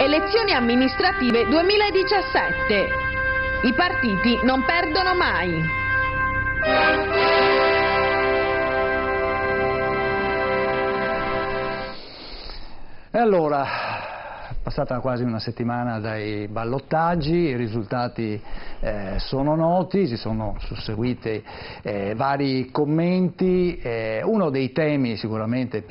Elezioni amministrative 2017. I partiti non perdono mai. E allora, passata quasi una settimana dai ballottaggi, i risultati sono noti, si sono susseguiti vari commenti, uno dei temi sicuramente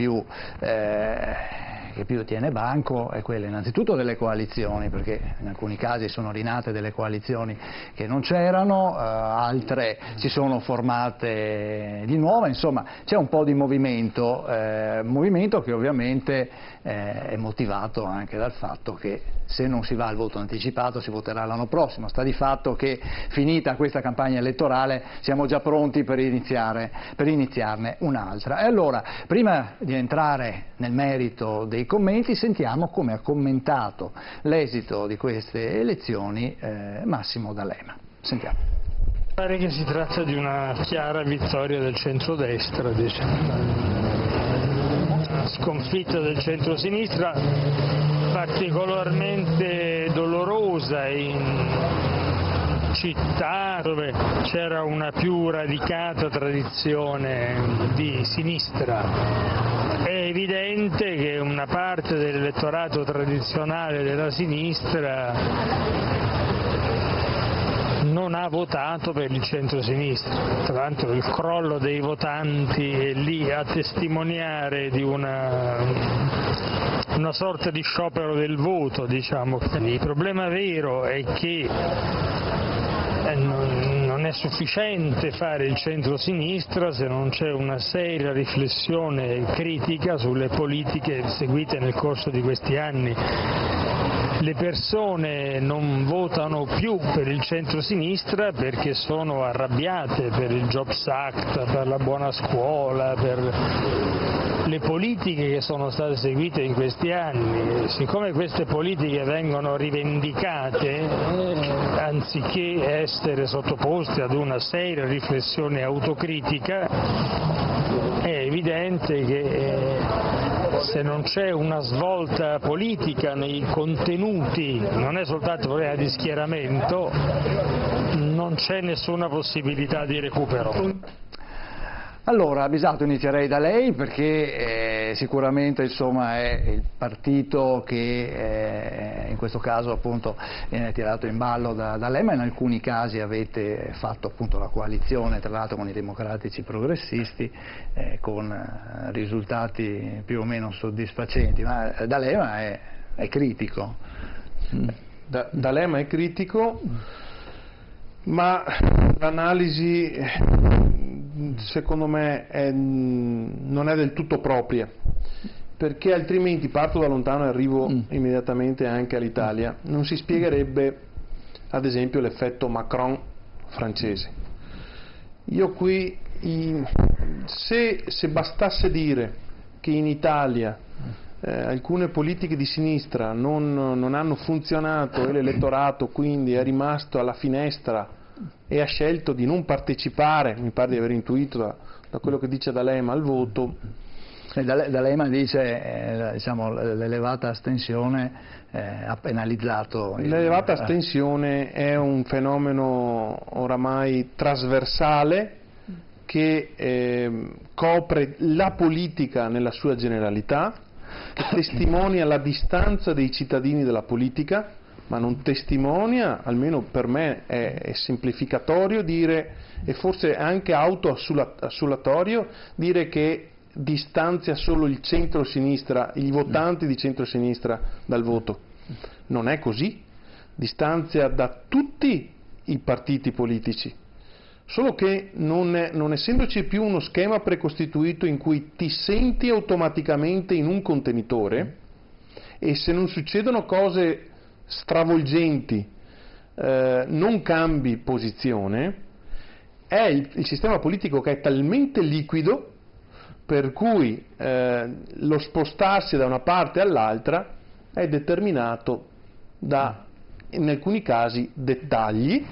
che più tiene banco è quello innanzitutto delle coalizioni, perché in alcuni casi sono rinate delle coalizioni che non c'erano, altre si sono formate di nuovo, insomma c'è un po' di movimento che ovviamente è motivato anche dal fatto che se non si va al voto anticipato si voterà l'anno prossimo. Sta di fatto che finita questa campagna elettorale siamo già pronti per iniziarne un'altra. E allora, prima di entrare nel merito dei commenti, sentiamo come ha commentato l'esito di queste elezioni Massimo D'Alema. Sentiamo. Pare che si tratta di una chiara vittoria del centrodestra, una sconfitta del centrosinistra particolarmente dolorosa in città dove c'era una più radicata tradizione di sinistra. È evidente che una parte dell'elettorato tradizionale della sinistra non ha votato per il centro-sinistra. Tra l'altro il crollo dei votanti è lì a testimoniare di una sorta di sciopero del voto, diciamo. Il problema vero è che non è sufficiente fare il centro-sinistra se non c'è una seria riflessione critica sulle politiche seguite nel corso di questi anni. Le persone non votano più per il centro-sinistra perché sono arrabbiate per il Jobs Act, per la buona scuola, per le politiche che sono state seguite in questi anni. Siccome queste politiche vengono rivendicate, anziché essere sottoposte ad una seria riflessione autocritica, è evidente che se non c'è una svolta politica nei contenuti, non è soltanto un problema di schieramento, non c'è nessuna possibilità di recupero. Allora, Bisato, inizierei da lei perché sicuramente insomma, è il partito che in questo caso appunto viene tirato in ballo da lei, ma in alcuni casi avete fatto appunto la coalizione tra l'altro con i democratici progressisti con risultati più o meno soddisfacenti, ma D'Alema è critico. D'Alema è critico, ma l'analisi secondo me non è del tutto propria, perché altrimenti parto da lontano e arrivo immediatamente anche all'Italia. Non si spiegherebbe ad esempio l'effetto Macron francese. Io qui, se bastasse dire che in Italia alcune politiche di sinistra non hanno funzionato e l'elettorato quindi è rimasto alla finestra e ha scelto di non partecipare, mi pare di aver intuito da quello che dice D'Alema, al voto. D'Alema dice diciamo, l'elevata astensione ha penalizzato. L'elevata astensione è un fenomeno oramai trasversale che copre la politica nella sua generalità, che testimonia la distanza dei cittadini dalla politica, ma non testimonia, almeno per me è semplificatorio dire, e forse anche autoassolatorio, dire che distanzia solo il centro-sinistra, i votanti di centro-sinistra dal voto. Non è così, distanzia da tutti i partiti politici, solo che non essendoci più uno schema precostituito in cui ti senti automaticamente in un contenitore e se non succedono cose stravolgenti non cambi posizione, è il sistema politico che è talmente liquido per cui lo spostarsi da una parte all'altra è determinato da, in alcuni casi, dettagli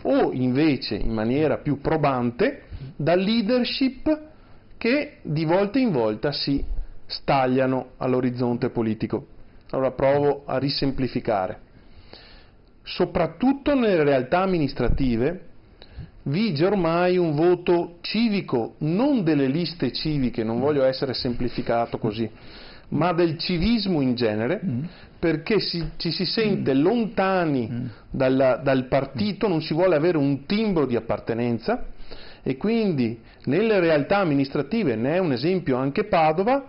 o invece in maniera più probante da leadership che di volta in volta si stagliano all'orizzonte politico. Allora provo a risemplificare. Soprattutto nelle realtà amministrative vige ormai un voto civico, non delle liste civiche, non voglio essere semplificato così, ma del civismo in genere, perché ci si sente lontani dal partito, non si vuole avere un timbro di appartenenza, e quindi nelle realtà amministrative, ne è un esempio anche Padova,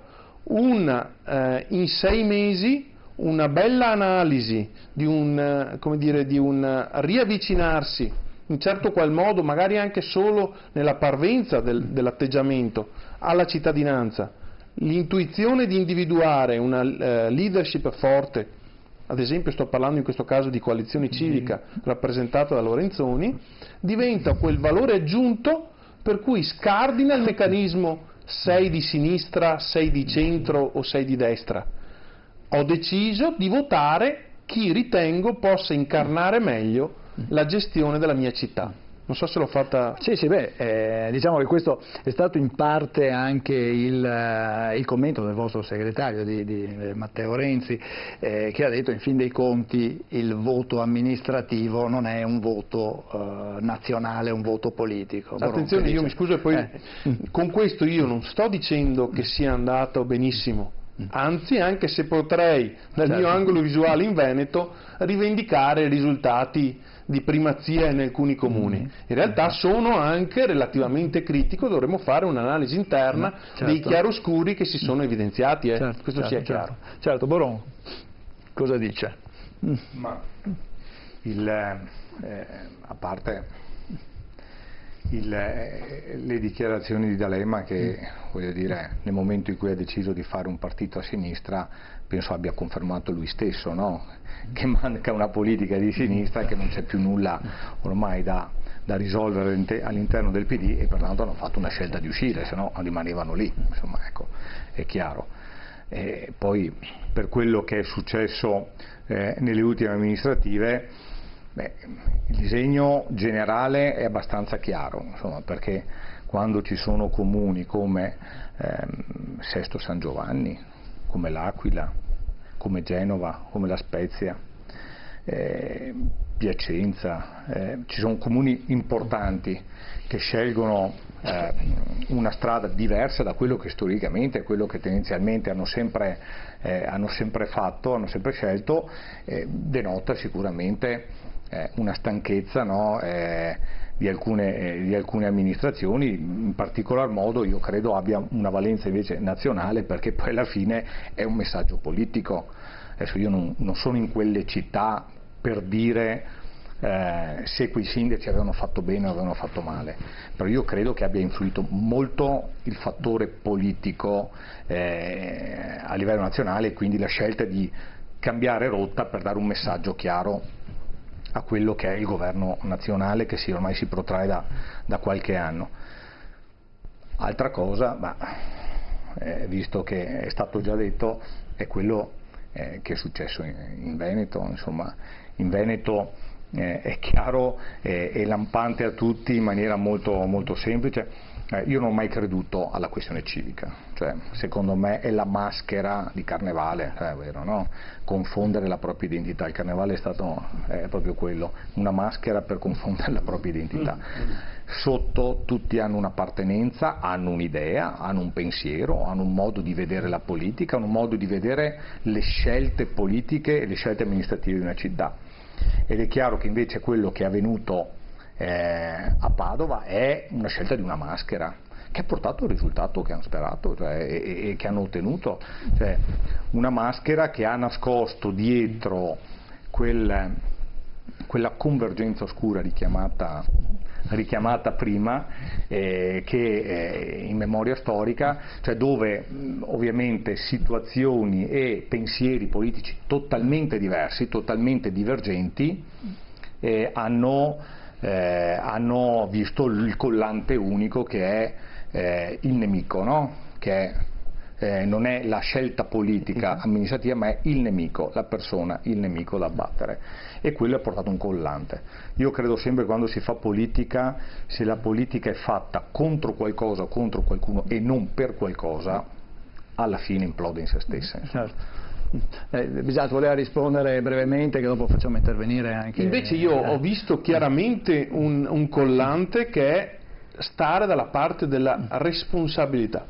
in 6 mesi una bella analisi di un riavvicinarsi in certo qual modo, magari anche solo nella parvenza dell'atteggiamento alla cittadinanza, l'intuizione di individuare una leadership forte, ad esempio sto parlando in questo caso di coalizione civica rappresentata da Lorenzoni, diventa quel valore aggiunto per cui scardina il meccanismo sei di sinistra, sei di centro o sei di destra. Ho deciso di votare chi ritengo possa incarnare meglio la gestione della mia città. Non so se l'ho fatta... Sì, diciamo che questo è stato in parte anche il commento del vostro segretario, di Matteo Renzi, che ha detto in fin dei conti il voto amministrativo non è un voto nazionale, è un voto politico. Attenzione, io mi scuso e poi con questo io non sto dicendo che sia andato benissimo, anzi, anche se potrei dal mio angolo visuale in Veneto rivendicare risultati di primazia in alcuni comuni. In realtà sono anche relativamente critico, dovremmo fare un'analisi interna dei chiaroscuri che si sono evidenziati, questo sia chiaro. Certo, Boron, cosa dice? Ma a parte le dichiarazioni di D'Alema che, voglio dire, nel momento in cui ha deciso di fare un partito a sinistra, penso abbia confermato lui stesso, no? Che manca una politica di sinistra, che non c'è più nulla ormai da risolvere all'interno del PD, e pertanto hanno fatto una scelta di uscire, se no rimanevano lì, insomma, ecco, è chiaro. Poi per quello che è successo nelle ultime amministrative, il disegno generale è abbastanza chiaro, insomma, perché quando ci sono comuni come Sesto San Giovanni, come l'Aquila, come Genova, come La Spezia, Piacenza, ci sono comuni importanti che scelgono una strada diversa da quello che storicamente, quello che tendenzialmente hanno sempre fatto, hanno sempre scelto, denota sicuramente una stanchezza, no? Di alcune amministrazioni, in particolar modo io credo abbia una valenza invece nazionale, perché poi alla fine è un messaggio politico. Adesso io non sono in quelle città per dire se quei sindaci avevano fatto bene o avevano fatto male, però io credo che abbia influito molto il fattore politico a livello nazionale, e quindi la scelta di cambiare rotta per dare un messaggio chiaro a quello che è il governo nazionale, che ormai si protrae da qualche anno. Altra cosa, visto che è stato già detto, è quello che è successo in Veneto. Insomma, in Veneto è chiaro, è lampante a tutti in maniera molto, molto semplice. Io non ho mai creduto alla questione civica, cioè secondo me è la maschera di carnevale, è vero, no? Confondere la propria identità, il carnevale è proprio quello, una maschera per confondere la propria identità. Sotto tutti hanno un'appartenenza, hanno un'idea, hanno un pensiero, hanno un modo di vedere la politica, hanno un modo di vedere le scelte politiche e le scelte amministrative di una città. Ed è chiaro che invece quello che è avvenuto a Padova è una scelta di una maschera che ha portato il risultato che hanno sperato, e che hanno ottenuto, cioè una maschera che ha nascosto dietro quella convergenza oscura richiamata prima, che in memoria storica, cioè dove ovviamente situazioni e pensieri politici totalmente diversi, totalmente divergenti, hanno visto il collante unico che è il nemico, no? Che non è la scelta politica amministrativa, ma è il nemico, la persona, il nemico da abbattere, e quello ha portato un collante. Io credo sempre, quando si fa politica, se la politica è fatta contro qualcosa o contro qualcuno e non per qualcosa, alla fine implode in se stessa. Certo. Bisato voleva rispondere brevemente, che dopo facciamo intervenire anche... Invece io ho visto chiaramente un collante che è stare dalla parte della responsabilità,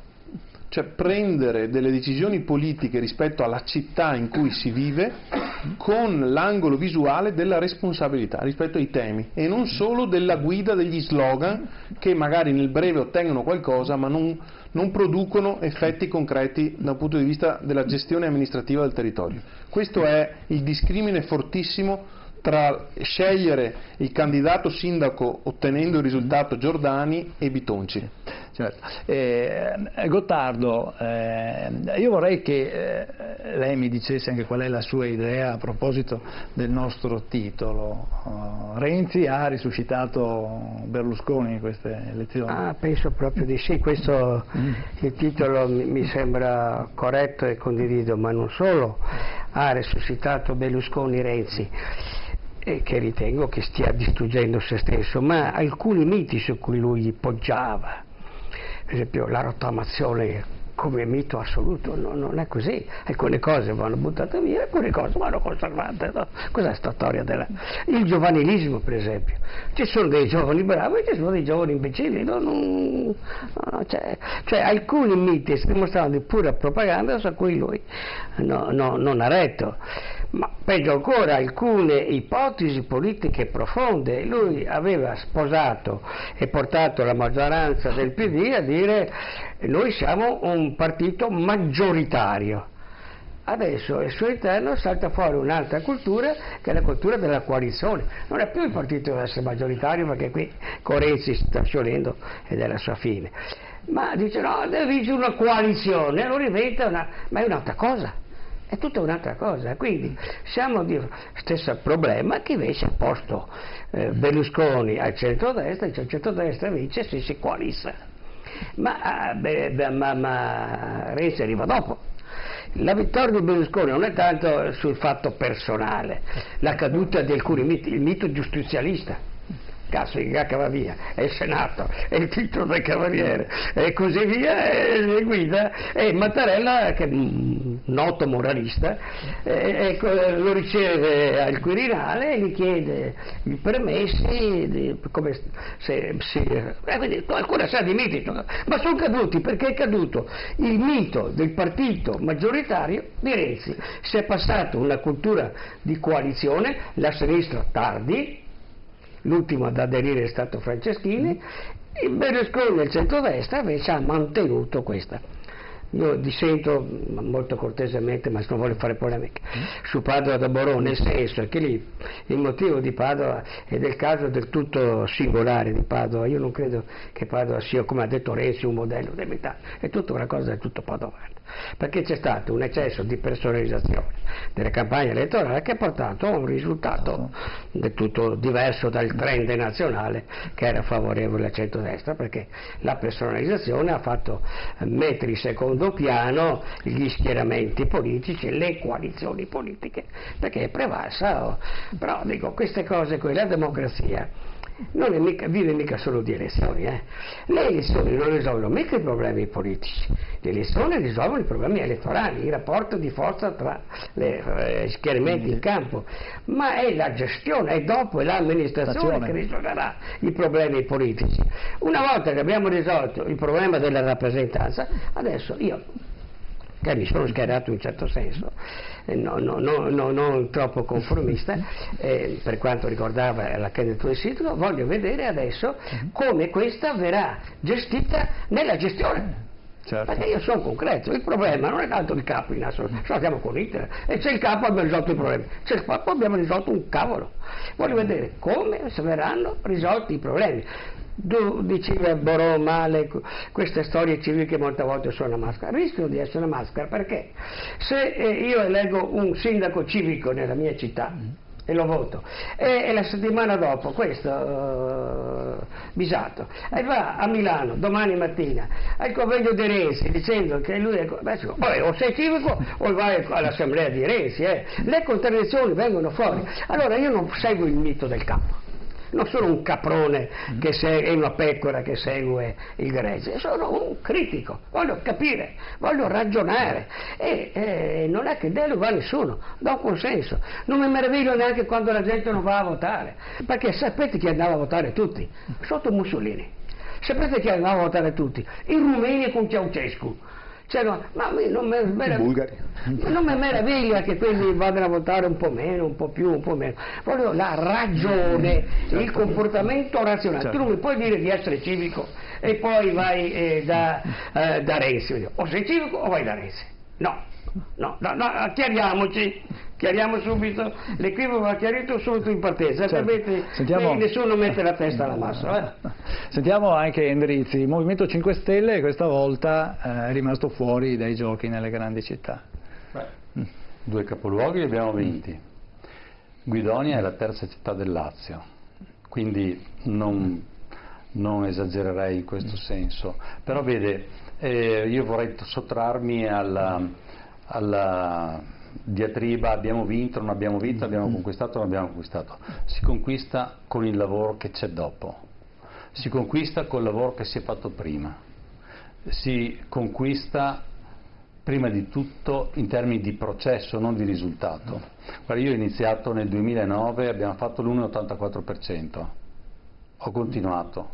cioè prendere delle decisioni politiche rispetto alla città in cui si vive con l'angolo visuale della responsabilità rispetto ai temi e non solo della guida degli slogan che magari nel breve ottengono qualcosa ma non producono effetti concreti dal punto di vista della gestione amministrativa del territorio. Questo è il discrimine fortissimo tra scegliere il candidato sindaco ottenendo il risultato Giordani e Bitonci. Certo. Gottardo, io vorrei che lei mi dicesse anche qual è la sua idea a proposito del nostro titolo. Renzi ha risuscitato Berlusconi in queste elezioni? Penso proprio di sì, questo il titolo mi sembra corretto e condivido, ma non solo ha risuscitato Berlusconi Renzi, che ritengo che stia distruggendo se stesso, ma alcuni miti su cui lui poggiava, per esempio la rottamazione come mito assoluto, non è così, alcune cose vanno buttate via, alcune cose vanno conservate, no? Cos'è questa storia il giovanilismo, per esempio? Ci sono dei giovani bravi e ci sono dei giovani imbecilli, cioè alcuni miti si dimostravano di pura propaganda su cui lui non ha retto. Ma peggio ancora, alcune ipotesi politiche profonde. Lui aveva sposato e portato la maggioranza del PD a dire: noi siamo un partito maggioritario. Adesso al suo interno salta fuori un'altra cultura, che è la cultura della coalizione. Non è più il partito deve essere maggioritario, perché qui con Renzi si sta sciolendo ed è la sua fine. Ma dice: no, deve vincere una coalizione, allora diventa ma è un'altra cosa. È tutta un'altra cosa, quindi siamo di stesso problema che invece ha posto Berlusconi al centrodestra, il centrodestra vince se si coalizza, ma Renzi arriva dopo. La vittoria di Berlusconi non è tanto sul fatto personale, la caduta di alcuni miti, il mito giustizialista. Cazzo va via, è il Senato, è il titolo del Cavaliere e così via, e guida, e Mattarella, che è un noto moralista, lo riceve al Quirinale e gli chiede i permessi, come se quindi qualcuno sa di miti, ma sono caduti perché è caduto il mito del partito maggioritario di Renzi. Si è passato una cultura di coalizione, la sinistra tardi, l'ultimo ad aderire è stato Franceschini, e Berlusconi nel centrodestra invece ha mantenuto questa. Io dissento molto cortesemente, ma non voglio fare polemiche, su Padova da Borò, nel senso che lì il motivo di Padova è del caso del tutto singolare di Padova. Io non credo che Padova sia, come ha detto Renzi, un modello dell'Italia, è tutta una cosa del tutto padovana, perché c'è stato un eccesso di personalizzazione delle campagne elettorali che ha portato a un risultato del tutto diverso dal trend nazionale che era favorevole al centrodestra, perché la personalizzazione ha fatto mettere in secondo piano gli schieramenti politici, le coalizioni politiche, perché è prevalsa. Però dico, queste cose qui, la democrazia non è vive mica solo di elezioni, Le elezioni non risolvono mica i problemi politici, le elezioni risolvono i problemi elettorali, il rapporto di forza tra gli schieramenti in campo, ma è la gestione, è dopo, è l'amministrazione che risolverà i problemi politici. Una volta che abbiamo risolto il problema della rappresentanza, adesso io, che mi sono schierato in un certo senso, non troppo conformista, per quanto riguardava la candidatura di sindaco, voglio vedere adesso come questa verrà gestita nella gestione. Certo. Perché io sono concreto, il problema non è tanto il capo in assoluto, siamo con Hitler, e c'è il capo, abbiamo risolto i problemi, c'è il capo, abbiamo risolto un cavolo. Voglio vedere come verranno risolti i problemi. Diceva Borò male queste storie civili che molte volte sono una maschera, rischiano di essere una maschera, perché se io eleggo un sindaco civico nella mia città e lo voto, e la settimana dopo questo Bisato va a Milano domani mattina al convegno di Renzi dicendo che lui è o sei civico o vai all'assemblea di Renzi, le contraddizioni vengono fuori. Allora io non seguo il mito del capo, non sono un caprone che è una pecora che segue il gregge, sono un critico, voglio capire, voglio ragionare e non è che deluga nessuno, do un consenso. Non mi meraviglio neanche quando la gente non va a votare, perché sapete chi andava a votare tutti? Sotto Mussolini. Sapete chi andava a votare tutti? I rumeni con Ceausescu. Cioè, ma non mi meraviglia che quelli vadano a votare un po' meno, un po' più, un po' meno. Voglio la ragione, il comportamento razionale. Certo. Tu non mi puoi dire di essere civico e poi vai da Renzi. O sei civico o vai da Renzi. No, chiariamo subito, l'equivoco va chiarito subito in partenza, altrimenti nessuno mette la testa alla massa. Sentiamo anche Endrizzi, il Movimento 5 Stelle questa volta è rimasto fuori dai giochi nelle grandi città. Due capoluoghi li abbiamo vinti, Guidonia è la terza città del Lazio, quindi non esagererei in questo senso, però vede, io vorrei sottrarmi alla diatriba abbiamo vinto, non abbiamo vinto, abbiamo conquistato, non abbiamo conquistato. Si conquista con il lavoro che c'è dopo, si conquista col lavoro che si è fatto prima, si conquista prima di tutto in termini di processo, non di risultato. Guarda, io ho iniziato nel 2009, abbiamo fatto l'1,84%, ho continuato.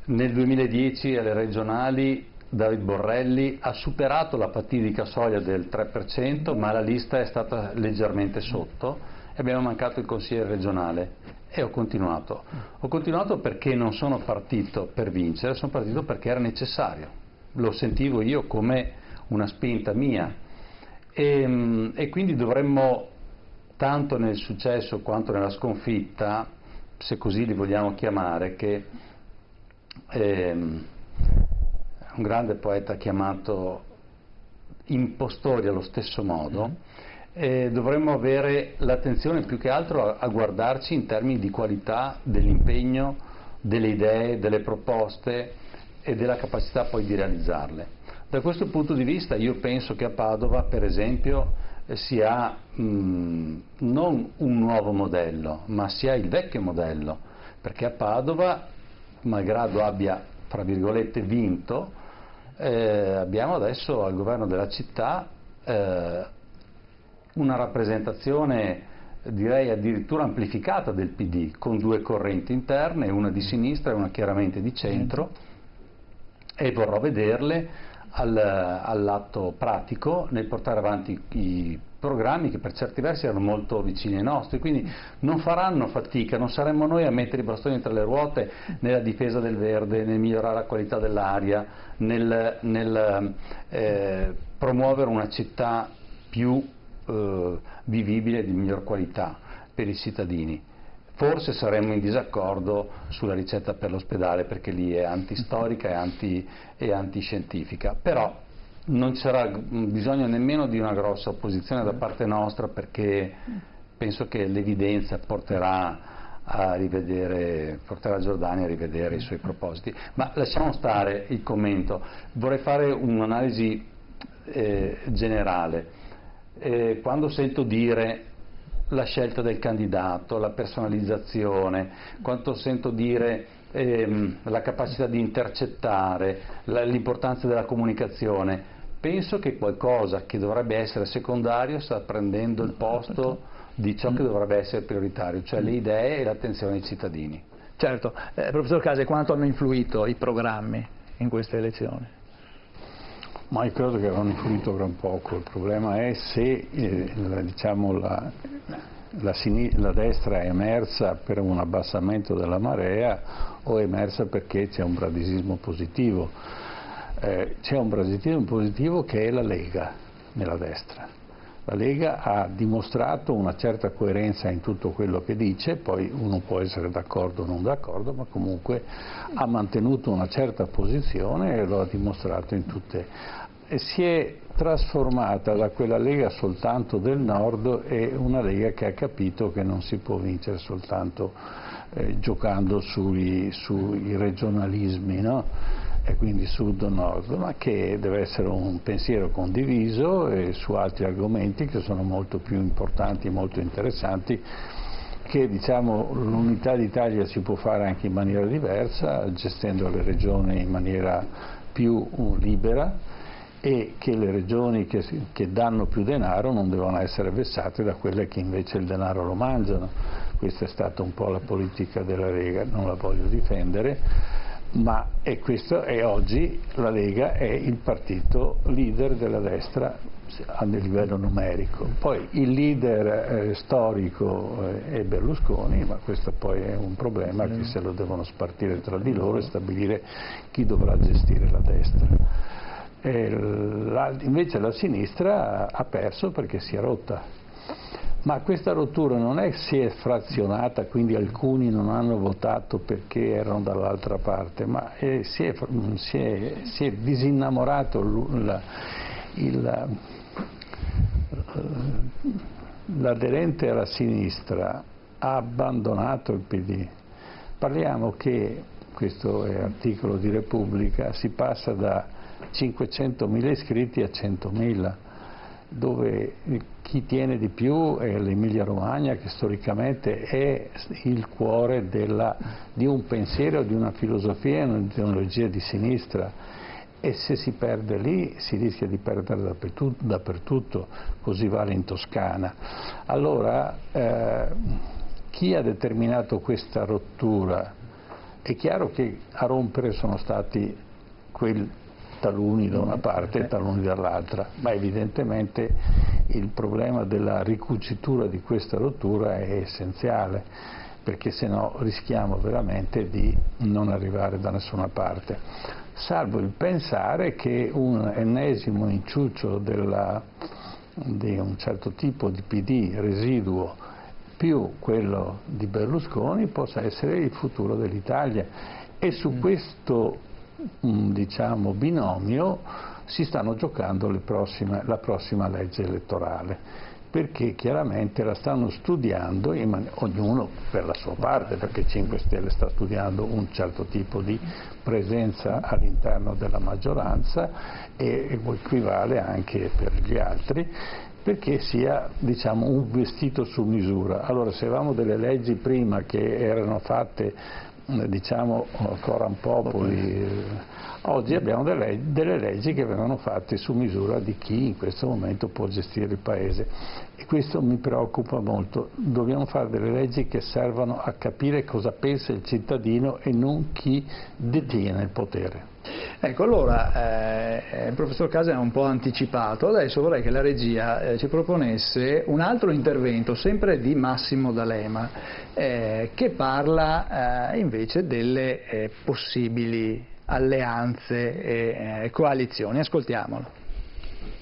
Nel 2010 alle regionali David Borrelli ha superato la fatidica soglia del 3%, ma la lista è stata leggermente sotto e abbiamo mancato il consigliere regionale e ho continuato. Ho continuato perché non sono partito per vincere, sono partito perché era necessario, lo sentivo io come una spinta mia e quindi dovremmo, tanto nel successo quanto nella sconfitta, se così li vogliamo chiamare, che un grande poeta chiamato impostori allo stesso modo, dovremmo avere l'attenzione più che altro a guardarci in termini di qualità dell'impegno, delle idee, delle proposte e della capacità poi di realizzarle. Da questo punto di vista io penso che a Padova, per esempio, si ha non un nuovo modello, ma si ha il vecchio modello, perché a Padova, malgrado abbia, fra virgolette, vinto, abbiamo adesso al governo della città una rappresentazione, direi addirittura amplificata del PD, con due correnti interne, una di sinistra e una chiaramente di centro, e vorrò vederle all'atto pratico nel portare avanti i programmi che per certi versi erano molto vicini ai nostri, quindi non faranno fatica, non saremmo noi a mettere i bastoni tra le ruote nella difesa del verde, nel migliorare la qualità dell'aria, nel promuovere una città più vivibile e di miglior qualità per i cittadini. Forse saremmo in disaccordo sulla ricetta per l'ospedale, perché lì è antistorica e antiscientifica, però non c'era bisogno nemmeno di una grossa opposizione da parte nostra, perché penso che l'evidenza porterà Giordani a rivedere i suoi propositi. Ma lasciamo stare il commento, vorrei fare un'analisi generale. Quando sento dire la scelta del candidato, la personalizzazione, quando sento dire la capacità di intercettare, l'importanza della comunicazione, penso che qualcosa che dovrebbe essere secondario sta prendendo il posto di ciò che dovrebbe essere prioritario, cioè le idee e l'attenzione ai cittadini. Certo, professor Case, quanto hanno influito i programmi in queste elezioni? Ma io credo che hanno influito gran poco, il problema è se diciamo, la destra è emersa per un abbassamento della marea o è emersa perché c'è un bradisismo positivo. C'è un bradisismo positivo che è la Lega nella destra. La Lega ha dimostrato una certa coerenza in tutto quello che dice, poi uno può essere d'accordo o non d'accordo, ma comunque ha mantenuto una certa posizione e lo ha dimostrato in tutte. E si è trasformata da quella Lega soltanto del Nord e una Lega che ha capito che non si può vincere soltanto giocando sui regionalismi, no? E quindi sud o nord, ma che deve essere un pensiero condiviso e su altri argomenti che sono molto più importanti e molto interessanti, che diciamo, l'unità d'Italia si può fare anche in maniera diversa, gestendo le regioni in maniera più libera, e che le regioni che danno più denaro non devono essere vessate da quelle che invece il denaro lo mangiano. Questa è stata un po' la politica della Lega, non la voglio difendere, ma oggi la Lega è il partito leader della destra a livello numerico. Poi il leader storico è Berlusconi, ma questo poi è un problema che se lo devono spartire tra di loro e stabilire chi dovrà gestire la destra. Invece la sinistra ha perso perché si è rotta, ma questa rottura non è si è frazionata, quindi alcuni non hanno votato perché erano dall'altra parte, ma si è disinnamorato l'aderente alla sinistra, ha abbandonato il PD. Parliamo che, questo è articolo di Repubblica, si passa da 500.000 iscritti a 100.000, dove chi tiene di più è l'Emilia Romagna, che storicamente è il cuore di un pensiero, di una filosofia e un'ideologia di sinistra, e se si perde lì si rischia di perdere dappertutto, così vale in Toscana. Allora chi ha determinato questa rottura? È chiaro che a rompere sono stati taluni da una parte e taluni dall'altra, ma evidentemente il problema della ricucitura di questa rottura è essenziale, perché se no rischiamo veramente di non arrivare da nessuna parte, salvo il pensare che un ennesimo inciuccio di un certo tipo di PD residuo più quello di Berlusconi possa essere il futuro dell'Italia, e su questo diciamo binomio si stanno giocando la prossima legge elettorale, perché chiaramente la stanno studiando ognuno per la sua parte, perché 5 Stelle sta studiando un certo tipo di presenza all'interno della maggioranza e equivale anche per gli altri, perché sia diciamo un vestito su misura. Allora, se avevamo delle leggi prima che erano fatte diciamo coram populi, oggi abbiamo delle leggi che vengono fatte su misura di chi in questo momento può gestire il paese, e questo mi preoccupa molto. Dobbiamo fare delle leggi che servano a capire cosa pensa il cittadino e non chi detiene il potere. Ecco, allora il professor Casa ha un po' anticipato, adesso vorrei che la regia ci proponesse un altro intervento, sempre di Massimo D'Alema, che parla invece delle possibili alleanze e coalizioni. Ascoltiamolo.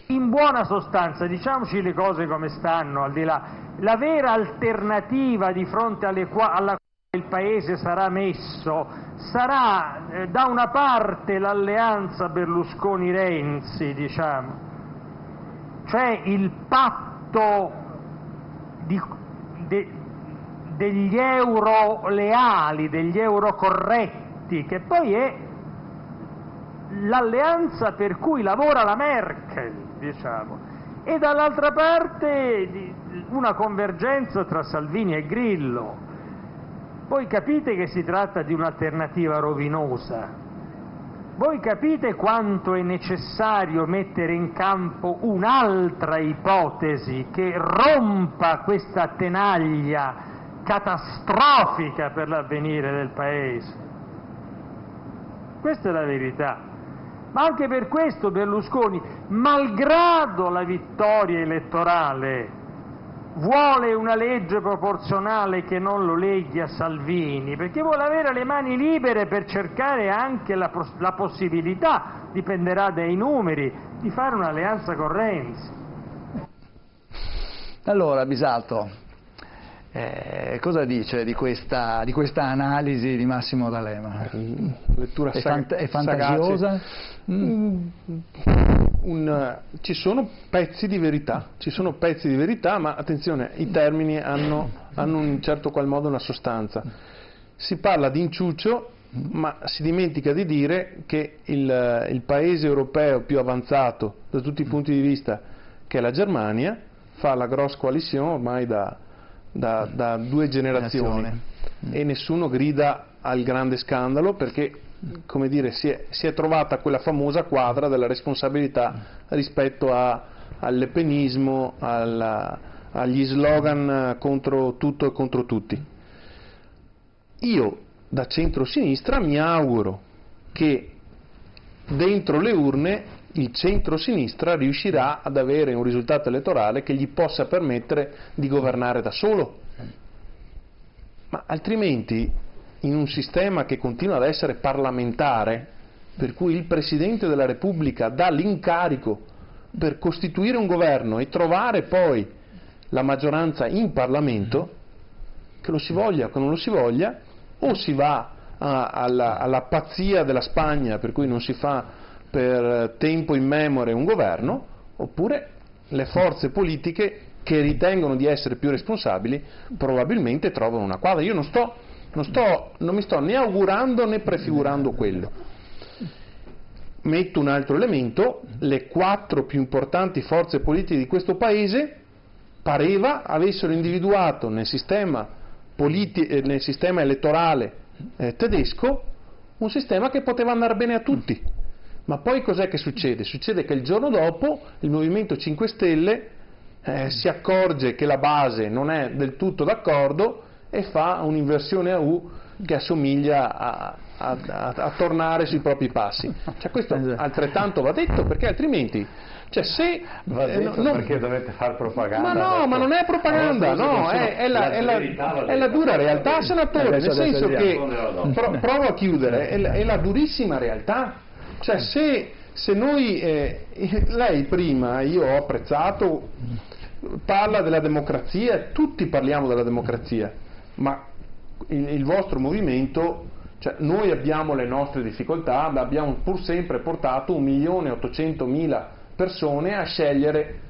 In buona sostanza, diciamoci le cose come stanno, al di là, la vera alternativa di fronte alla quale il Paese sarà messo sarà da una parte l'alleanza Berlusconi-Renzi, diciamo, cioè il patto degli euro leali, degli euro corretti, che poi è l'alleanza per cui lavora la Merkel, diciamo, e dall'altra parte una convergenza tra Salvini e Grillo. Voi capite che si tratta di un'alternativa rovinosa, voi capite quanto è necessario mettere in campo un'altra ipotesi che rompa questa tenaglia catastrofica per l'avvenire del Paese. Questa è la verità. Ma anche per questo Berlusconi, malgrado la vittoria elettorale, vuole una legge proporzionale che non lo leghi a Salvini, perché vuole avere le mani libere per cercare anche la possibilità, dipenderà dai numeri, di fare un'alleanza con Renzi. Allora, Bisato, cosa dice di questa analisi di Massimo D'Alema? Lettura è fantasiosa? Ci sono pezzi di verità, ma attenzione, i termini hanno in certo qual modo una sostanza. Si parla di inciuccio, ma si dimentica di dire che il paese europeo più avanzato da tutti i punti di vista, che è la Germania, fa la grosse coalition ormai da da 2 generazioni e nessuno grida al grande scandalo perché, come dire, si è trovata quella famosa quadra della responsabilità rispetto all'epenismo, agli slogan contro tutto e contro tutti. Io da centro-sinistra mi auguro che dentro le urne il centro-sinistra riuscirà ad avere un risultato elettorale che gli possa permettere di governare da solo, ma altrimenti in un sistema che continua ad essere parlamentare, per cui il Presidente della Repubblica dà l'incarico per costituire un governo e trovare poi la maggioranza in Parlamento, che lo si voglia o che non lo si voglia, o si va alla pazzia della Spagna, per cui non si fa per tempo immemore un governo, oppure le forze politiche che ritengono di essere più responsabili probabilmente trovano una quadra. Io non mi sto né augurando né prefigurando quello. Metto un altro elemento: le 4 più importanti forze politiche di questo paese pareva avessero individuato nel sistema elettorale tedesco un sistema che poteva andare bene a tutti. Ma poi cos'è che succede? Succede che il giorno dopo il Movimento 5 Stelle si accorge che la base non è del tutto d'accordo e fa un'inversione a U che assomiglia a tornare sui propri passi. Cioè, questo altrettanto va detto, perché altrimenti, cioè, se va detto perché dovete fare propaganda. Ma no, ma non è propaganda, no, è la dura realtà, senatore, nel senso che provo a chiudere, è la durissima realtà. Cioè, se noi lei prima, io ho apprezzato, parla della democrazia, tutti parliamo della democrazia, ma il vostro movimento, cioè, noi abbiamo le nostre difficoltà, abbiamo pur sempre portato 1.800.000 persone a scegliere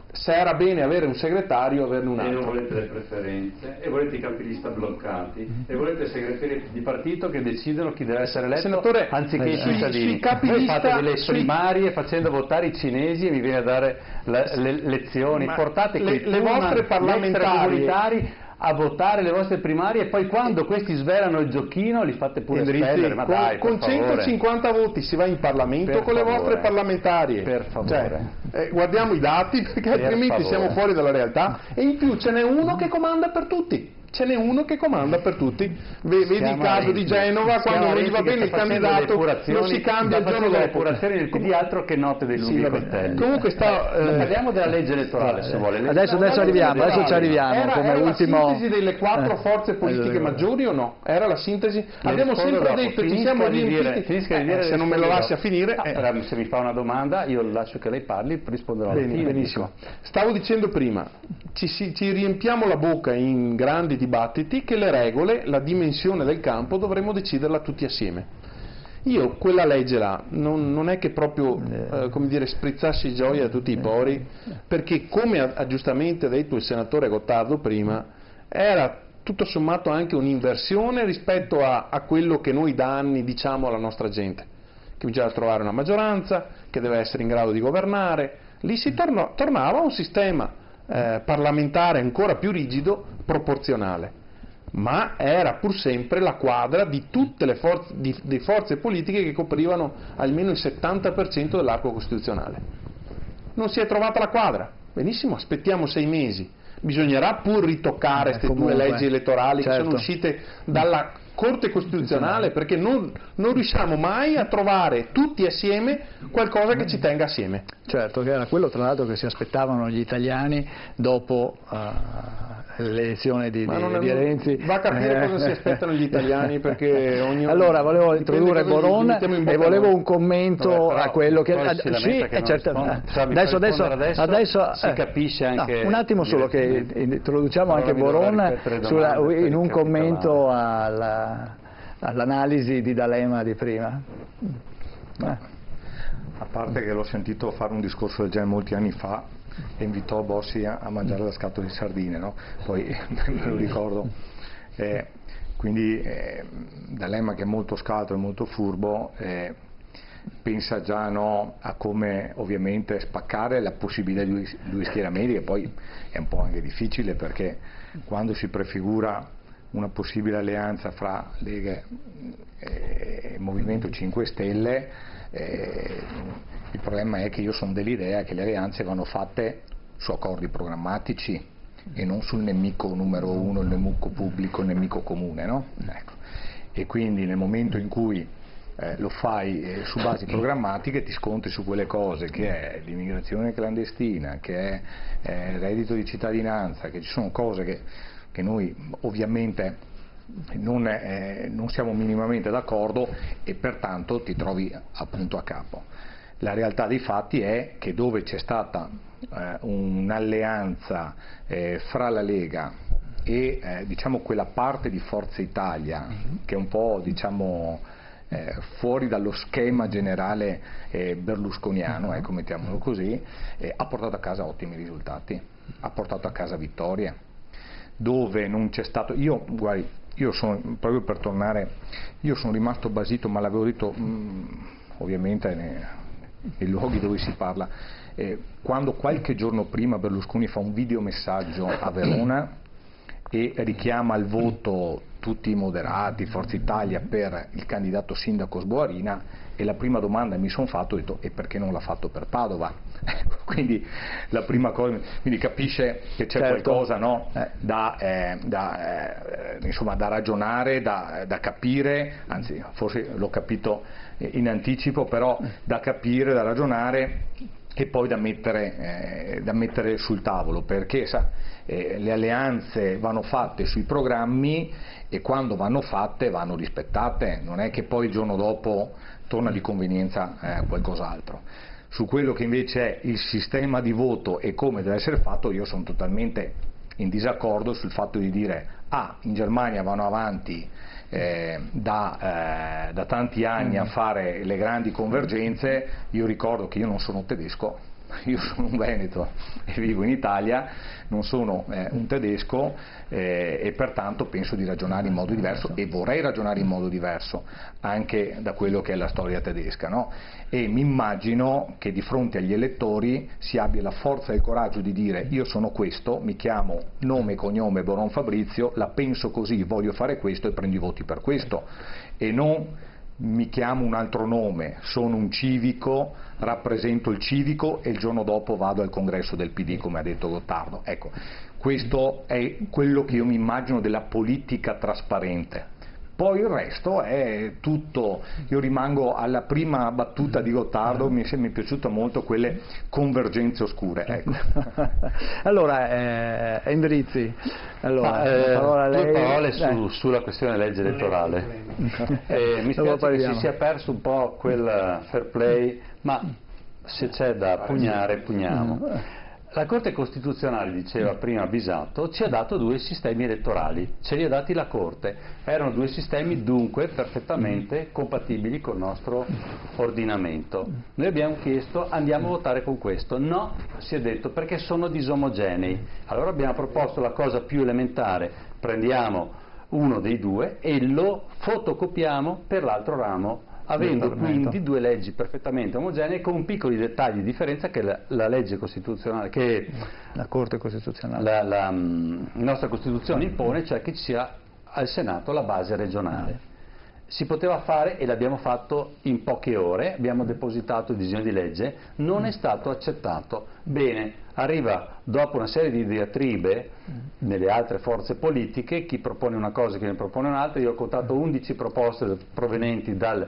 se era bene avere un segretario o averne un altro. E non volete le preferenze, e volete i capilista bloccati, e volete segretari di partito che decidono chi deve essere eletto, senatore, anziché i cittadini. Voi fate delle primarie facendo votare i cinesi e mi viene a dare le lezioni. Portate le vostre parlamentari a votare le vostre primarie e poi quando questi svelano il giochino li fate pure spendere, ma dai, con 150 voti si va in Parlamento per con favore, le vostre parlamentarie. Per favore. Cioè, guardiamo i dati, perché altrimenti siamo fuori dalla realtà, e in più ce n'è uno che comanda per tutti. Ce n'è uno che comanda per tutti. Vedi il caso di Genova, quando non gli va bene il candidato non si cambia il giorno dopo. Le epurazioni del PD altro che note dei lunghi coltelli. Comunque parliamo della legge elettorale, se vuole. Adesso ci arriviamo come era ultimo. la sintesi delle 4 forze politiche maggiori o no? Era la sintesi? Abbiamo sempre detto, ci siamo riempiti. Se non me lo lascia finire. Se mi fa una domanda io lascio che lei parli, risponderò. Benissimo. Stavo dicendo prima, ci riempiamo la bocca in grandi dibattiti che le regole, la dimensione del campo dovremmo deciderla tutti assieme. Io quella legge là non è che proprio come dire, sprizzassi gioia a tutti i pori, perché come ha giustamente detto il senatore Gottardo prima, era tutto sommato anche un'inversione rispetto a quello che noi da anni diciamo alla nostra gente, che bisogna trovare una maggioranza, che deve essere in grado di governare. Lì si tornava a un sistema parlamentare ancora più rigido, proporzionale, ma era pur sempre la quadra di tutte le forze politiche che coprivano almeno il 70% dell'arco costituzionale. Non si è trovata la quadra, benissimo, aspettiamo 6 mesi, bisognerà pur ritoccare queste 2 leggi elettorali che sono uscite dalla Corte Costituzionale, perché non riusciamo mai a trovare tutti assieme qualcosa che ci tenga assieme. Certo, che era quello tra l'altro che si aspettavano gli italiani dopo l'elezione di Renzi. Va a capire cosa si aspettano gli italiani, perché ognuno... Allora, volevo introdurre Boron e volevo un commento a quello che... Adesso si capisce anche... un attimo solo che introduciamo anche Boron in un commento all'analisi di D'Alema di prima. A parte che l'ho sentito fare un discorso del genere molti anni fa e invitò Bossi a mangiare la scatola di sardine, no? Poi me lo ricordo. Quindi D'Alema, che è molto scaltro e molto furbo, pensa già, no, a come ovviamente spaccare la possibilità di due schieramenti, che poi è un po' anche difficile, perché quando si prefigura una possibile alleanza fra Lega e Movimento 5 Stelle, il problema è che io sono dell'idea che le alleanze vanno fatte su accordi programmatici e non sul nemico numero uno, il nemico pubblico, il nemico comune, no? Ecco. E quindi nel momento in cui lo fai su basi programmatiche, ti scontri su quelle cose che è l'immigrazione clandestina, che è il reddito di cittadinanza, che ci sono cose che noi ovviamente non siamo minimamente d'accordo, e pertanto ti trovi appunto a capo. La realtà dei fatti è che dove c'è stata un'alleanza fra la Lega e diciamo quella parte di Forza Italia che è un po' diciamo fuori dallo schema generale berlusconiano, ecco, mettiamolo così, ha portato a casa ottimi risultati, ha portato a casa vittorie, dove non c'è stato, guardi, io sono, proprio per tornare, io sono rimasto basito, ma l'avevo detto ovviamente nei luoghi dove si parla, quando qualche giorno prima Berlusconi fa un videomessaggio a Verona e richiama al voto tutti i moderati, Forza Italia, per il candidato sindaco Sboarina, e la prima domanda che mi sono fatto, ho detto: e perché non l'ha fatto per Padova? Quindi la prima cosa, quindi capisce che c'è qualcosa, no, insomma, da ragionare, da capire, anzi forse l'ho capito in anticipo, però da capire, da ragionare e poi da mettere sul tavolo, perché le alleanze vanno fatte sui programmi e quando vanno fatte vanno rispettate, non è che poi il giorno dopo torna di convenienza qualcos'altro. Su quello che invece è il sistema di voto e come deve essere fatto, io sono totalmente in disaccordo sul fatto di dire in Germania vanno avanti da tanti anni a fare le grandi convergenze. Io ricordo che io non sono tedesco, io sono un veneto e vivo in Italia, non sono un tedesco, e pertanto penso di ragionare in modo diverso e vorrei ragionare in modo diverso anche da quello che è la storia tedesca, no? E mi immagino che di fronte agli elettori si abbia la forza e il coraggio di dire: io sono questo, mi chiamo nome e cognome Boron Fabrizio, la penso così, voglio fare questo e prendo i voti per questo, e non mi chiamo un altro nome, sono un civico, rappresento il civico e il giorno dopo vado al congresso del PD, come ha detto Gottardo. Ecco, questo è quello che io mi immagino della politica trasparente. Poi il resto è tutto, io rimango alla prima battuta di Gottardo, mi è piaciuta molto quelle convergenze oscure. Ecco. Allora, Endrizzi, parola a lei. Due parole sulla questione legge elettorale. Mi spiace che si sia perso un po' quel fair play, ma se c'è da pugnare, pugniamo. La Corte Costituzionale, diceva prima Bisato, ci ha dato due sistemi elettorali, ce li ha dati la Corte, erano due sistemi dunque perfettamente compatibili col nostro ordinamento. Noi abbiamo chiesto: andiamo a votare con questo? No, si è detto, perché sono disomogenei. Allora abbiamo proposto la cosa più elementare: prendiamo uno dei due e lo fotocopiamo per l'altro ramo, avendo quindi due leggi perfettamente omogenee, con piccoli dettagli di differenza che la legge costituzionale, che la Corte Costituzionale, la nostra Costituzione impone, cioè che ci sia al Senato la base regionale. Si poteva fare e l'abbiamo fatto in poche ore, abbiamo depositato il disegno di legge, non è stato accettato. Bene, arriva dopo una serie di diatribe nelle altre forze politiche, chi propone una cosa e chi ne propone un'altra. Io ho contato 11 proposte provenienti dal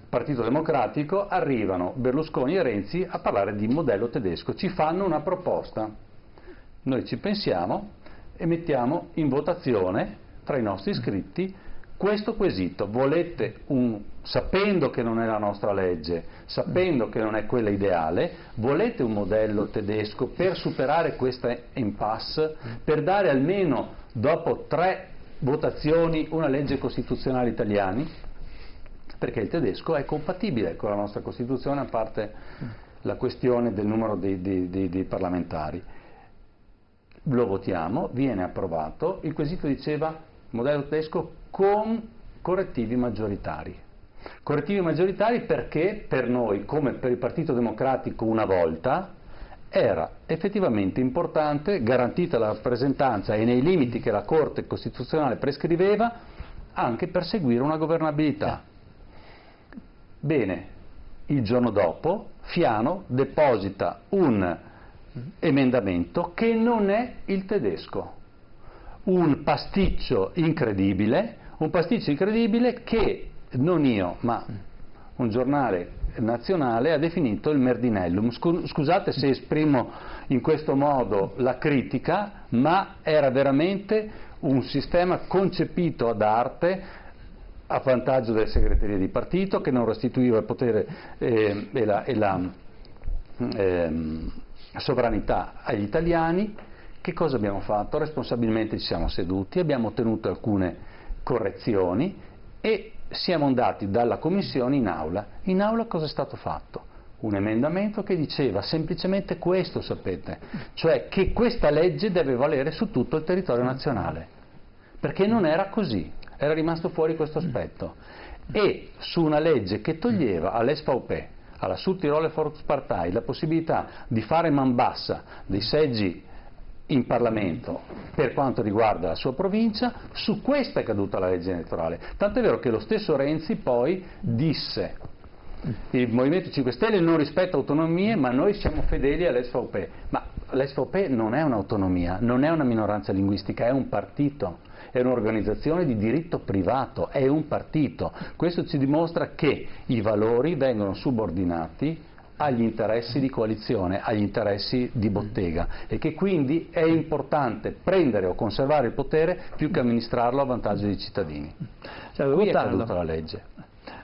Partito Democratico, arrivano Berlusconi e Renzi a parlare di modello tedesco, ci fanno una proposta, noi ci pensiamo e mettiamo in votazione tra i nostri iscritti questo quesito: volete sapendo che non è la nostra legge, sapendo che non è quella ideale, volete un modello tedesco per superare questa impasse, per dare almeno dopo 3 votazioni una legge costituzionale italiana? Perché il tedesco è compatibile con la nostra Costituzione, a parte la questione del numero di parlamentari. Lo votiamo, viene approvato, il quesito diceva modello tedesco con correttivi maggioritari. Correttivi maggioritari perché per noi, come per il Partito Democratico una volta, era effettivamente importante, garantita la rappresentanza e nei limiti che la Corte Costituzionale prescriveva, anche perseguire una governabilità. Bene, il giorno dopo Fiano deposita un emendamento che non è il tedesco, un pasticcio incredibile che non io, ma un giornale nazionale ha definito il Merdinellum. Scusate se esprimo in questo modo la critica, ma era veramente un sistema concepito ad arte a vantaggio delle segreterie di partito, che non restituiva il potere e la sovranità agli italiani. Che cosa abbiamo fatto? Responsabilmente ci siamo seduti, abbiamo ottenuto alcune correzioni e siamo andati dalla Commissione in aula. In aula cosa è stato fatto? Un emendamento che diceva semplicemente questo, sapete, cioè che questa legge deve valere su tutto il territorio nazionale, perché non era così, era rimasto fuori questo aspetto. E su una legge che toglieva all'SVP, alla Südtiroler Volkspartei, la possibilità di fare man bassa dei seggi in Parlamento per quanto riguarda la sua provincia, su questa è caduta la legge elettorale. Tant'è vero che lo stesso Renzi poi disse: il Movimento 5 Stelle non rispetta autonomie, ma noi siamo fedeli all'SVP. Ma l'SVP non è un'autonomia, non è una minoranza linguistica, è un partito, è un'organizzazione di diritto privato, è un partito. Questo ci dimostra che i valori vengono subordinati agli interessi di coalizione, agli interessi di bottega, e che quindi è importante prendere o conservare il potere più che amministrarlo a vantaggio dei cittadini. Qui è caduta la legge.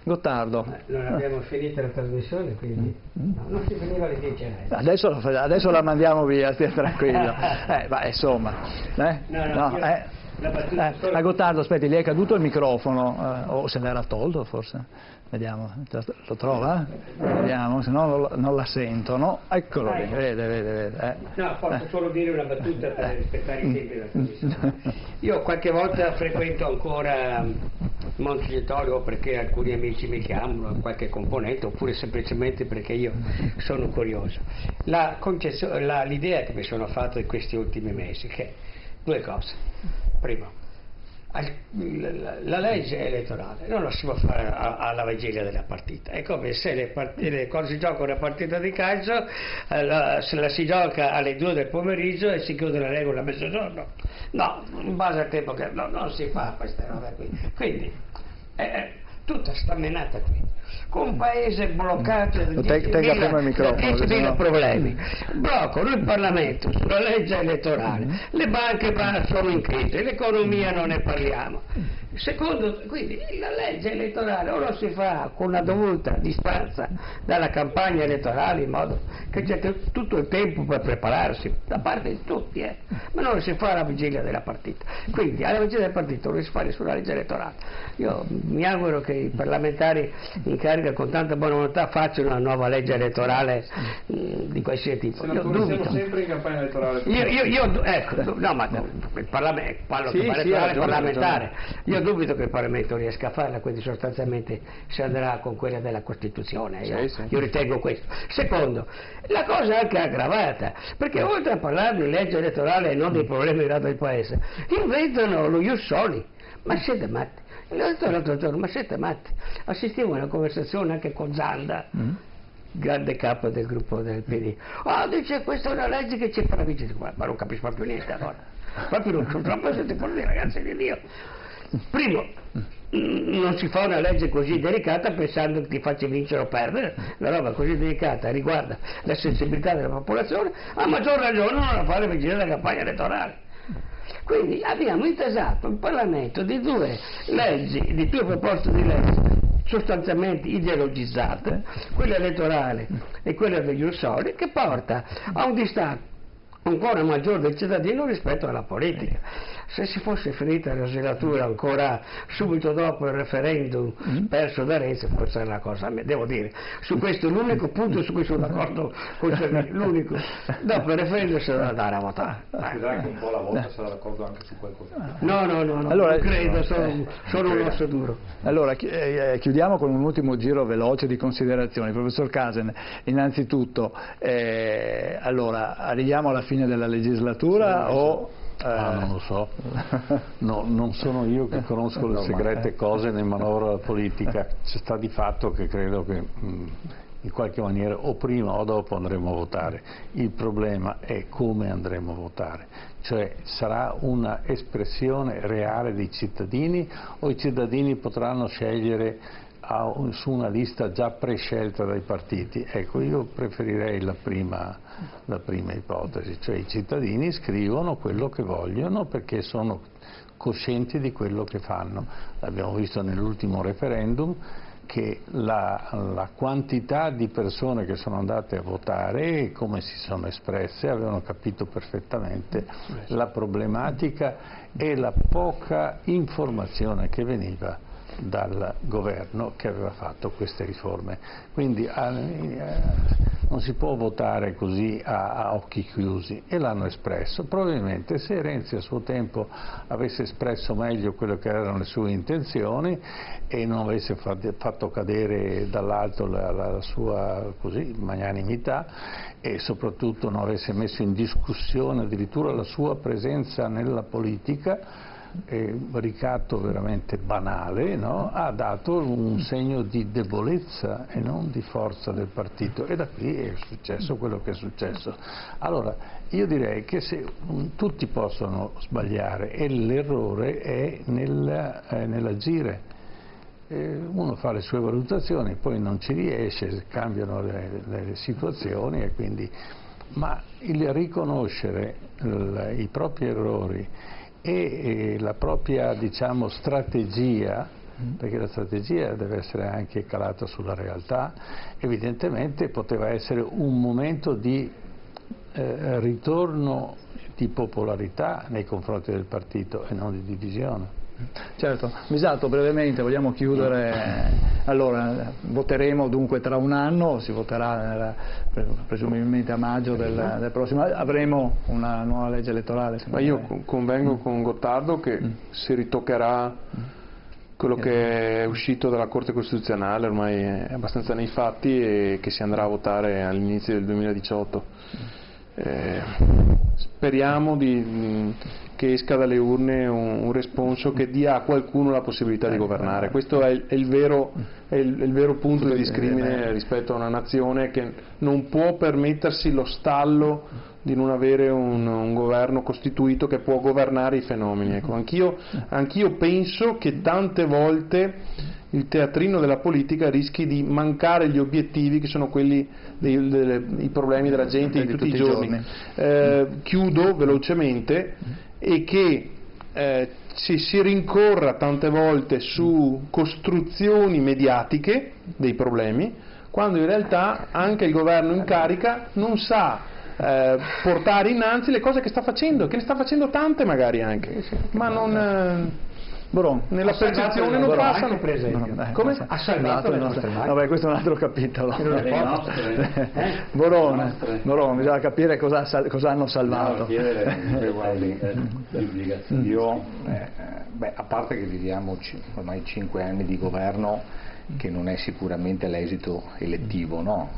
Gottardo. Non abbiamo finito la trasmissione, quindi no, non si finiva alle 10. Adesso la mandiamo via, stia tranquillo. Ma insomma, a Gottardo, aspetti, gli è caduto il microfono, o se l'era tolto forse? Vediamo, lo trova? Vediamo, se no non la sentono. Eccolo lì, vede. No, posso solo dire una battuta per rispettare i tempi della trasmissione. Io qualche volta frequento ancora Montecitorio perché alcuni amici mi chiamano, qualche componente, oppure semplicemente perché io sono curioso. L'idea che mi sono fatto in questi ultimi mesi, che due cose. Primo, la legge elettorale non la si può fare alla vigilia della partita. È come se quando si gioca una partita di calcio se la si gioca alle 2 del pomeriggio e si chiude la regola a mezzogiorno. No, in base al tempo che non si fa queste robe qui. Quindi tutta sta menata qui, con un paese bloccato di 10.000 problemi, bloccano il Parlamento sulla legge elettorale, le banche sono in crisi, l'economia non ne parliamo. Secondo, quindi la legge elettorale o lo si fa con una dovuta distanza dalla campagna elettorale, in modo che c'è tutto il tempo per prepararsi da parte di tutti, ma non lo si fa alla vigilia della partita. Quindi alla vigilia del partito non lo si fa nessuna legge elettorale. Io mi auguro che i parlamentari in carica con tanta buona volontà facciano una nuova legge elettorale di qualsiasi tipo. Io dubito. Sempre in campagna elettorale. Parlo di elettorale parlamentare. Io dubito che il Parlamento riesca a farla, quindi sostanzialmente si andrà con quella della Costituzione. Io ritengo questo. Secondo, la cosa è anche aggravata, perché oltre a parlare di legge elettorale e non dei problemi legati al Paese, inventano lo ius soli. Ma siete matti? L'ho detto l'altro giorno, ma siete matti? Assistiamo a una conversazione anche con Zanda, grande capo del gruppo del PD. Dice questa è una legge che ci farà vincere, ma non capisco proprio niente allora. Proprio non troppo siete fuori, ragazzi di Dio. Primo, non si fa una legge così delicata pensando che ti faccia vincere o perdere. La roba così delicata riguarda la sensibilità della popolazione, a maggior ragione non la fa la vigilia della campagna elettorale. Quindi abbiamo intasato il Parlamento di due proposte di legge sostanzialmente ideologizzate, quella elettorale e quella degli ussoli, che porta a un distacco ancora maggiore del cittadino rispetto alla politica. Se si fosse finita la legislatura ancora subito dopo il referendum perso da Renzi, forse è una cosa, devo dire, su questo è l'unico punto su cui sono d'accordo con Salvini, l'unico. Dopo il referendum si deve andare a votare. Vedrai che un po' alla volta sarà d'accordo anche su qualcosa. No, allora, non credo, sono un osso duro. Allora, chiudiamo con un ultimo giro veloce di considerazioni. Professor Casen, innanzitutto, allora, arriviamo alla fine della legislatura o... non lo so, no, non sono io che conosco le segrete cose nella manovra politica, c'è sta di fatto che credo che in qualche maniera o prima o dopo andremo a votare. Il problema è come andremo a votare, cioè sarà una espressione reale dei cittadini o i cittadini potranno scegliere su una lista già prescelta dai partiti. Ecco, io preferirei la prima ipotesi, cioè i cittadini scrivono quello che vogliono perché sono coscienti di quello che fanno. L'abbiamo visto nell'ultimo referendum che la quantità di persone che sono andate a votare e come si sono espresse avevano capito perfettamente la problematica e la poca informazione che veniva dal governo che aveva fatto queste riforme. Quindi non si può votare così a occhi chiusi e l'hanno espresso. Probabilmente se Renzi a suo tempo avesse espresso meglio quello che erano le sue intenzioni e non avesse fatto cadere dall'alto la sua così magnanimità e soprattutto non avesse messo in discussione addirittura la sua presenza nella politica, ricatto veramente banale, no? Ha dato un segno di debolezza e non di forza del partito e da qui è successo quello che è successo. Allora io direi che tutti possono sbagliare e l'errore è nell'agire. Uno fa le sue valutazioni, poi non ci riesce, cambiano le situazioni e quindi, ma il riconoscere i propri errori e la propria, diciamo, strategia, perché la strategia deve essere anche calata sulla realtà, evidentemente poteva essere un momento di ritorno di popolarità nei confronti del partito e non di divisione. Certo, Misato, brevemente vogliamo chiudere. Allora, voteremo dunque tra un anno, si voterà presumibilmente a maggio del prossimo anno, avremo una nuova legge elettorale. Ma io convengo con Gottardo che si ritoccherà quello che è uscito dalla Corte Costituzionale, ormai è abbastanza nei fatti, e che si andrà a votare all'inizio del 2018. Speriamo che esca dalle urne un responso che dia a qualcuno la possibilità di governare. Questo è il vero punto di discrimine rispetto a una nazione che non può permettersi lo stallo di non avere un governo costituito che può governare i fenomeni. Ecco, anch'io penso che tante volte il teatrino della politica rischi di mancare gli obiettivi che sono quelli i problemi della gente di tutti i giorni. Chiudo velocemente, e che si rincorra tante volte su costruzioni mediatiche dei problemi, quando in realtà anche il governo in carica non sa portare innanzi le cose che sta facendo, che ne sta facendo tante magari anche, ma non... nella percezione non passano. Come? Ha salvato le nostre mani. Vabbè, questo è un altro capitolo. Borone, bisogna capire cosa hanno salvato. Io, a parte che viviamo ormai 5 anni di governo che non è sicuramente l'esito elettivo, no?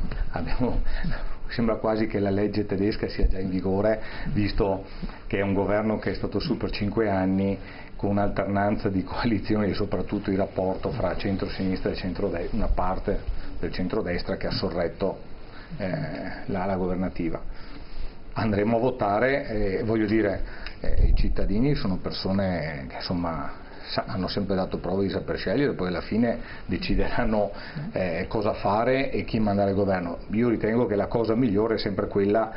Sembra quasi che la legge tedesca sia già in vigore, visto che è un governo che è stato su per 5 anni con un'alternanza di coalizioni e soprattutto il rapporto fra centro-sinistra e centrodestra, una parte del centrodestra che ha sorretto la governativa. Andremo a votare, voglio dire, i cittadini sono persone che insomma hanno sempre dato prova di saper scegliere, poi alla fine decideranno cosa fare e chi mandare al governo. Io ritengo che la cosa migliore è sempre quella,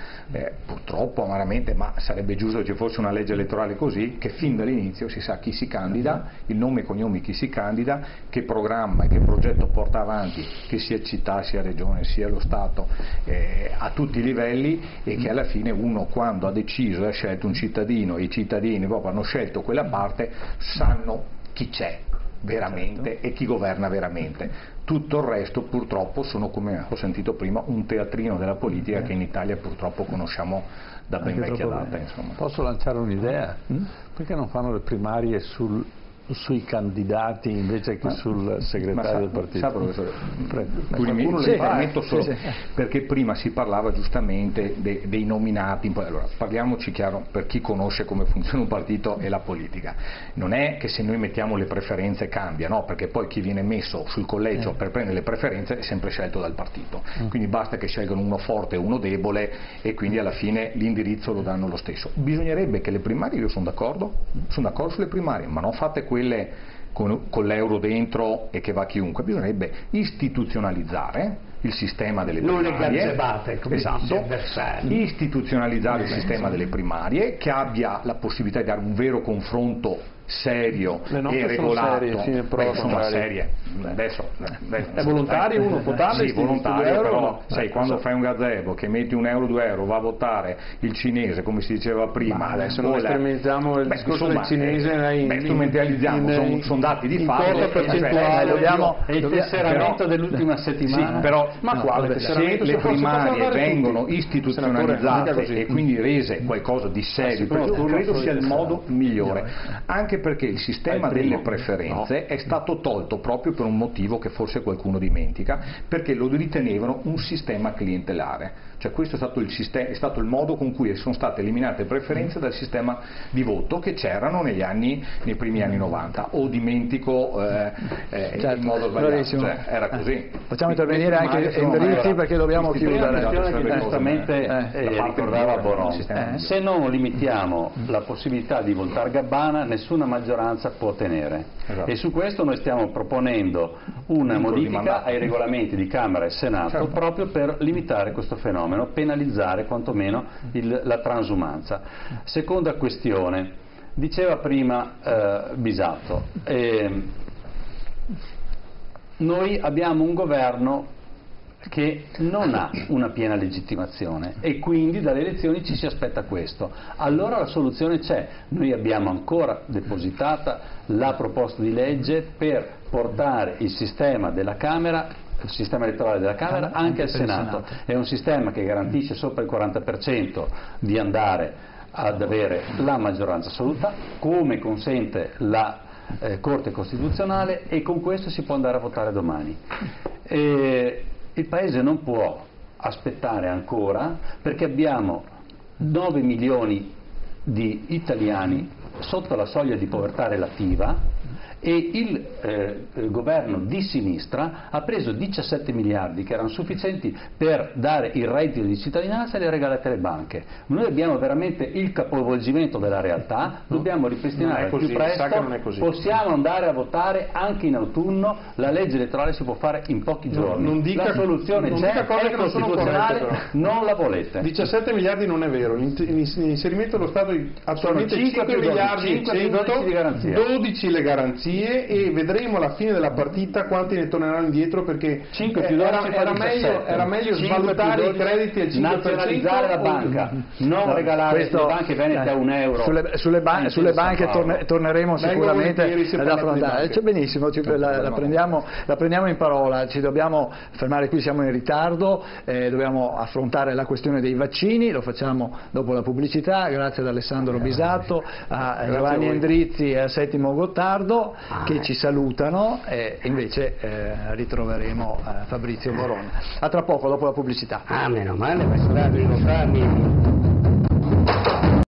purtroppo amaramente, ma sarebbe giusto che ci fosse una legge elettorale così, che fin dall'inizio si sa chi si candida, il nome e cognomi chi si candida, che programma e che progetto porta avanti, che sia città, sia regione, sia lo Stato, a tutti i livelli, e che alla fine uno, quando ha deciso e ha scelto un cittadino e i cittadini proprio hanno scelto quella parte, sanno chi c'è veramente e chi governa veramente. Tutto il resto purtroppo sono, come ho sentito prima, un teatrino della politica che in Italia purtroppo conosciamo da ben vecchia data. Insomma. Posso lanciare un'idea? Perché non fanno le primarie sui candidati invece che sul segretario del partito? Sa, professore, mi permetto solo, perché prima si parlava giustamente dei nominati. Allora, parliamoci chiaro, per chi conosce come funziona un partito e la politica. Non è che se noi mettiamo le preferenze cambia, no? Perché poi chi viene messo sul collegio per prendere le preferenze è sempre scelto dal partito. Quindi basta che scelgano uno forte e uno debole, e quindi alla fine l'indirizzo lo danno lo stesso. Bisognerebbe che le primarie, io sono d'accordo sulle primarie, ma non fate quelle con l'euro dentro e che va chiunque. Bisognerebbe istituzionalizzare il sistema delle primarie, non le gazzebate, come dice Bersani. Istituzionalizzare il sistema delle primarie, che abbia la possibilità di dare un vero confronto serio e regolato. Sono serie. Adesso è volontario, uno può darle? Sì, volontario, però no? Sai, quando fai un gazebo che metti 1 euro, 2 euro, va a votare il cinese, come si diceva prima. Ma adesso non sperimentiamo il discorso del cinese, strumentalizziamo, sono dati di fatto. È il tesseramento dell'ultima settimana. Sì, però se le primarie vengono istituzionalizzate e quindi rese qualcosa di serio, credo sia il modo migliore, anche perché il sistema delle preferenze è stato tolto proprio per un motivo che forse qualcuno dimentica, perché lo ritenevano un sistema clientelare. Cioè questo è stato il modo con cui sono state eliminate le preferenze dal sistema di voto che c'erano nei primi anni 90, o dimentico in modo sbagliato, era così. Facciamo intervenire anche Endrizzi perché dobbiamo chiudere. La questione che giustamente ricordava Boron, se non limitiamo la possibilità di votare Gabbana, nessuna maggioranza può tenere. E su questo noi stiamo proponendo una modifica ai regolamenti di Camera e Senato proprio per limitare questo fenomeno, penalizzare quantomeno la transumanza. Seconda questione, diceva prima Bisato, noi abbiamo un governo che non ha una piena legittimazione e quindi dalle elezioni ci si aspetta questo. Allora la soluzione c'è, noi abbiamo ancora depositata la proposta di legge per portare il sistema della Camera, il sistema elettorale della Camera anche al Senato. È un sistema che garantisce sopra il 40% di andare ad avere la maggioranza assoluta, come consente la Corte Costituzionale, e con questo si può andare a votare domani. Il Paese non può aspettare ancora, perché abbiamo 9 milioni di italiani sotto la soglia di povertà relativa e il governo di sinistra ha preso 17 miliardi che erano sufficienti per dare il reddito di cittadinanza e le regalate alle banche. Noi abbiamo veramente il capovolgimento della realtà, dobbiamo ripristinare più presto, possiamo andare a votare anche in autunno, la legge elettorale si può fare in pochi giorni, la soluzione c'è, è costituzionale, non la volete. 17 miliardi non è vero, l'inserimento dello Stato attualmente 5 miliardi e 100, 12 le garanzie, e vedremo alla fine della partita quanti ne torneranno indietro, perché era meglio svalutare i crediti al 5%, nazionalizzare la banca, non regalare le banche venete a 1 euro. Sulle banche torneremo sicuramente ad affrontare. C'è benissimo, la prendiamo in parola, ci dobbiamo fermare qui, siamo in ritardo, dobbiamo affrontare la questione dei vaccini, lo facciamo dopo la pubblicità. Grazie ad Alessandro Bisato, a Giovanni Endrizzi e a Settimo Gottardo che ci salutano, e invece ritroveremo Fabrizio Boron. A tra poco, dopo la pubblicità. Meno male, mi saranno incontrarmi.